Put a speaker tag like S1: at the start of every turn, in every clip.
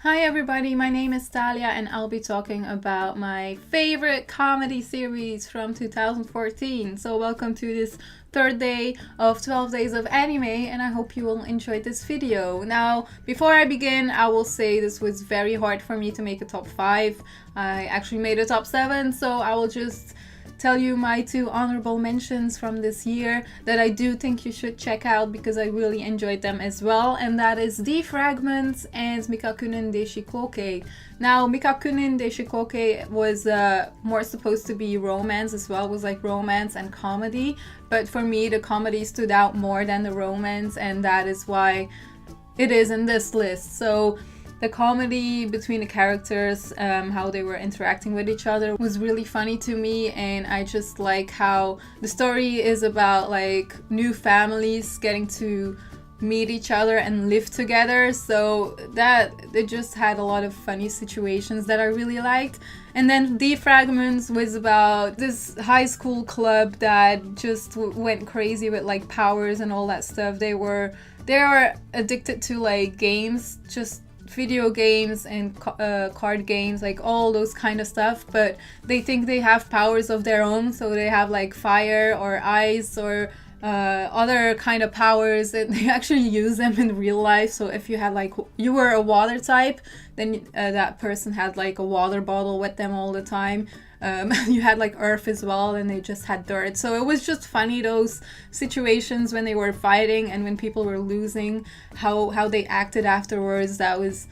S1: Hi everybody, my name is Thalia and I'll be talking about my favorite comedy series from 2014. So welcome to this third day of 12 days of anime and I hope you will enjoy this video. Now, before I begin, I will say this was very hard for me to make a top 5. I actually made a top 7, so I will just tell you my 2 honorable mentions from this year that I do think you should check out because I really enjoyed them as well, and that is D-FRAG and MIKAKUNIN de SHINKOUKEI. Now, MIKAKUNIN de SHINKOUKEI was more supposed to be romance as well. It was like romance and comedy, but for me the comedy stood out more than the romance, and that is why it is in this list. So the comedy between the characters, how they were interacting with each other was really funny to me, and I just like how the story is about like new families getting to meet each other and live together, so that it just had a lot of funny situations that I really liked. And then D-FRAG was about this high school club that just went crazy with like powers and all that stuff. They are addicted to like games, just video games and card games, like all those kind of stuff, but they think they have powers of their own, so they have like fire or ice or other kind of powers, and they actually use them in real life. So if you had like, you were a water type, then that person had like a water bottle with them all the time. You had like earth as well, and they just had dirt. So it was just funny, those situations when they were fighting and when people were losing, how they acted afterwards. That was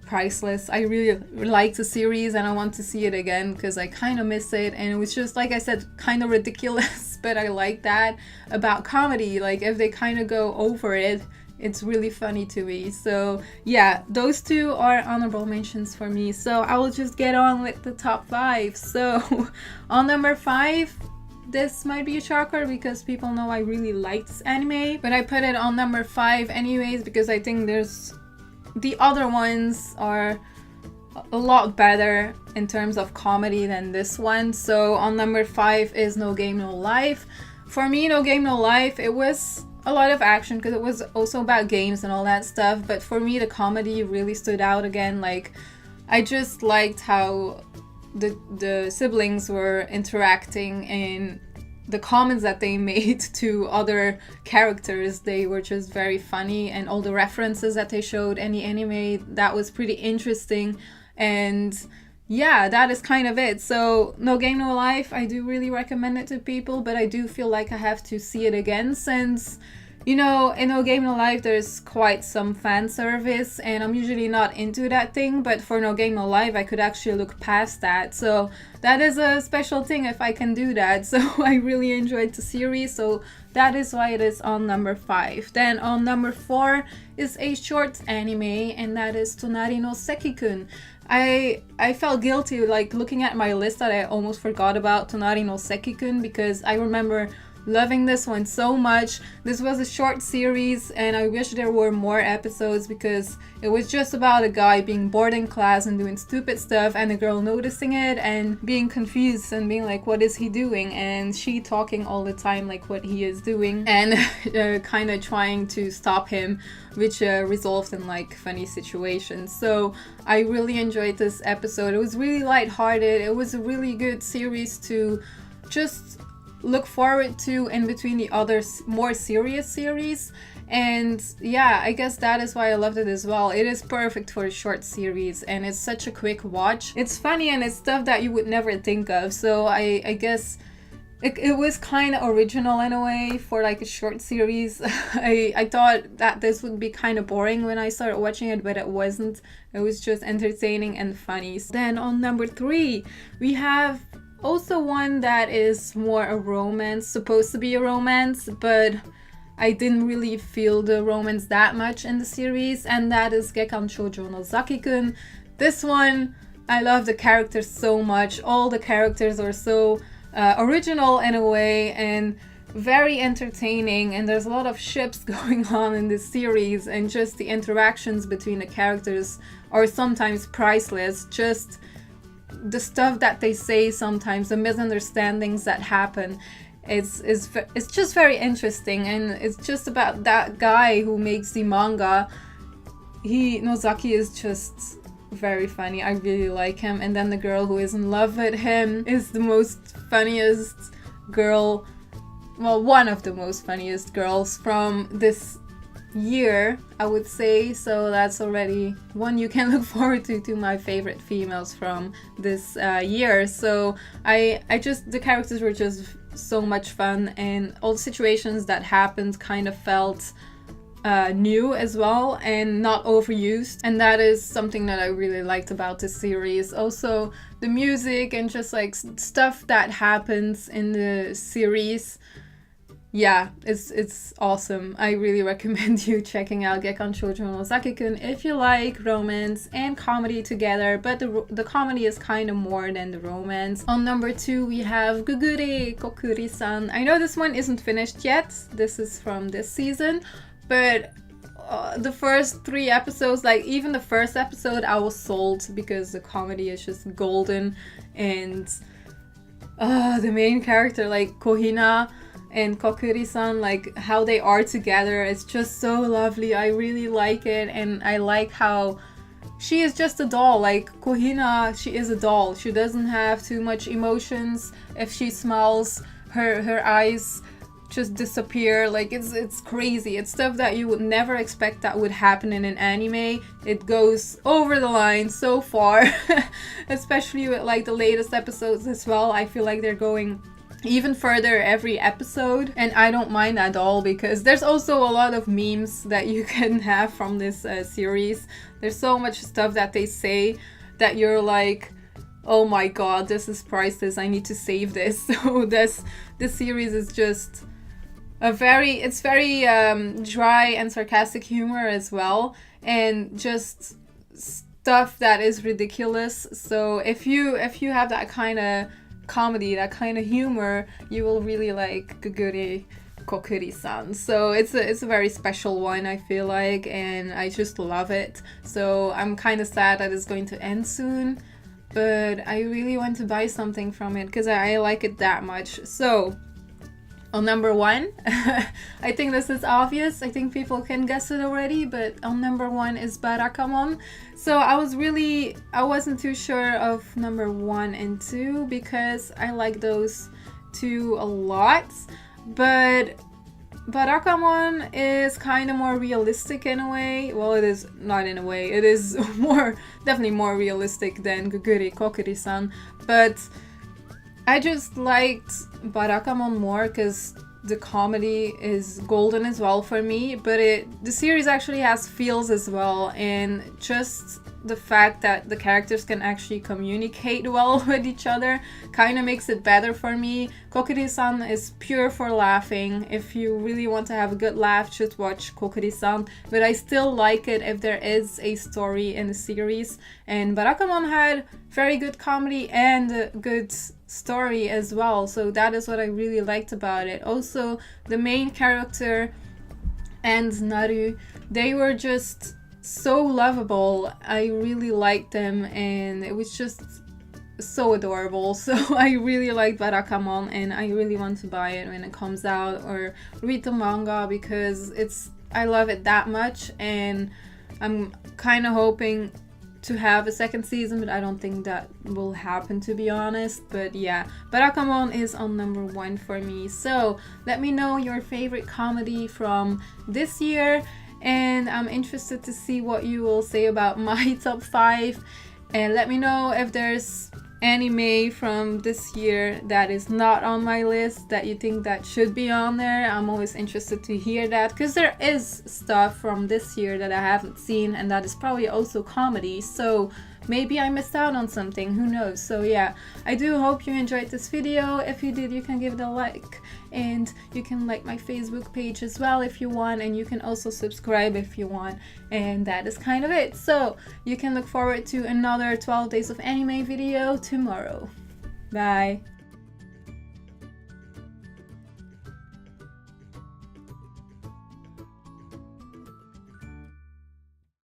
S1: priceless. I really liked the series and I want to see it again because I kind of miss it, and it was just, like I said, kind of ridiculous, but I like that about comedy. Like if they kind of go over it, it's really funny to me. So yeah, those 2 are honorable mentions for me. So I will just get on with the top 5. So on number 5, this might be a shocker because people know I really like this anime, but I put it on number 5 anyways because I think the other ones are a lot better in terms of comedy than this one. So on number 5 is No Game No Life. For me, No Game No Life, it was a lot of action because it was also about games and all that stuff, but for me the comedy really stood out again. Like I just liked how the siblings were interacting and the comments that they made to other characters. They were just very funny, and all the references that they showed in the anime, that was pretty interesting. And yeah, that is kind of it. So No Game No Life, I do really recommend it to people, but I do feel like I have to see it again since, you know, in No Game No Life there's quite some fan service and I'm usually not into that thing, but for No Game No Life I could actually look past that. So that is a special thing if I can do that. So I really enjoyed the series, so that is why it is on number 5. Then on number 4 is a short anime, and that is Tonari no Seki-kun. I felt guilty like looking at my list that I almost forgot about Tonari no Seki-kun because I remember loving this one so much. This was a short series and I wish there were more episodes because it was just about a guy being bored in class and doing stupid stuff, and a girl noticing it and being confused and being like, what is he doing? And she talking all the time like what he is doing and kind of trying to stop him, which resolved in like funny situations. So I really enjoyed this episode. It was really lighthearted. It was a really good series to just look forward to in between the other more serious series. And yeah, I guess that is why I loved it as well. It is perfect for a short series and it's such a quick watch. It's funny and it's stuff that you would never think of. So I guess it was kind of original in a way for like a short series. I thought that this would be kind of boring when I started watching it, but it wasn't. It was just entertaining and funny. Then on number 3, we have also one that is more a romance, supposed to be a romance, but I didn't really feel the romance that much in the series, and that is GEKKAN SHOUJO NOZAKI-KUN. This one, I love the characters so much. All the characters are so original in a way and very entertaining, and there's a lot of ships going on in this series, and just the interactions between the characters are sometimes priceless. Just the stuff that they say sometimes, the misunderstandings that happen, it's just very interesting. And it's just about that guy who makes the manga. Nozaki is just very funny. I really like him. And then the girl who is in love with him is the most funniest girl, well, one of the most funniest girls from this year, I would say. So that's already one you can look forward to my favorite females from this year. So I just, the characters were just so much fun, and all the situations that happened kind of felt new as well and not overused, and that is something that I really liked about this series. Also the music and just like stuff that happens in the series, yeah, it's awesome. I really recommend you checking out GEKKAN SHOUJO NOZAKI-KUN if you like romance and comedy together, but the comedy is kind of more than the romance. On number 2 we have GUGURE KOKKURI-SAN. I know this one isn't finished yet, this is from this season, but the first 3 episodes, like even the first episode, I was sold because the comedy is just golden, and the main character, like Kohina and Kokkuri-san, like how they are together, it's just so lovely. I really like it, and I like how she is just a doll. Like Kohina, she is a doll. She doesn't have too much emotions. If she smiles, her eyes just disappear. Like it's crazy. It's stuff that you would never expect that would happen in an anime. It goes over the line so far, especially with like the latest episodes as well. I feel like they're going even further every episode, and I don't mind at all because there's also a lot of memes that you can have from this series. There's so much stuff that they say that you're like, oh my god, this is priceless, I need to save this. So this series is just it's very dry and sarcastic humor as well, and just stuff that is ridiculous. So if you have that kind of comedy, that kind of humor, you will really like GUGURE KOKKURI-SAN. So it's a very special one, I feel like, and I just love it. So I'm kind of sad that it's going to end soon, but I really want to buy something from it because I like it that much. So on number 1, I think this is obvious, I think people can guess it already, but on number 1 is Barakamon. So I wasn't too sure of number 1 and 2 because I like those two a lot, but Barakamon is kind of more realistic in a way. Well, it is not in a way, it is definitely more realistic than GUGURE KOKKURI-SAN, but I just liked Barakamon more because the comedy is golden as well for me, but the series actually has feels as well, and just the fact that the characters can actually communicate well with each other kind of makes it better for me. Kokkuri-san is pure for laughing. If you really want to have a good laugh, just watch Kokkuri-san, but I still like it if there is a story in the series, and Barakamon had very good comedy and a good story as well, so that is what I really liked about it. Also, the main character and Naru, they were just so lovable. I really liked them, and it was just so adorable. So I really liked Barakamon, and I really want to buy it when it comes out or read the manga because I love it that much, and I'm kind of hoping to have a second season, but I don't think that will happen, to be honest. But yeah, Barakamon is on number 1 for me. So let me know your favorite comedy from this year, and I'm interested to see what you will say about my top 5, and let me know if there's anime from this year that is not on my list that you think that should be on there. I'm always interested to hear that because there is stuff from this year that I haven't seen, and that is probably also comedy, so maybe I missed out on something, who knows. So yeah, I do hope you enjoyed this video. If you did, you can give it a like, and you can like my Facebook page as well if you want, and you can also subscribe if you want, and that is kind of it. So you can look forward to another 12 days of anime video tomorrow. Bye.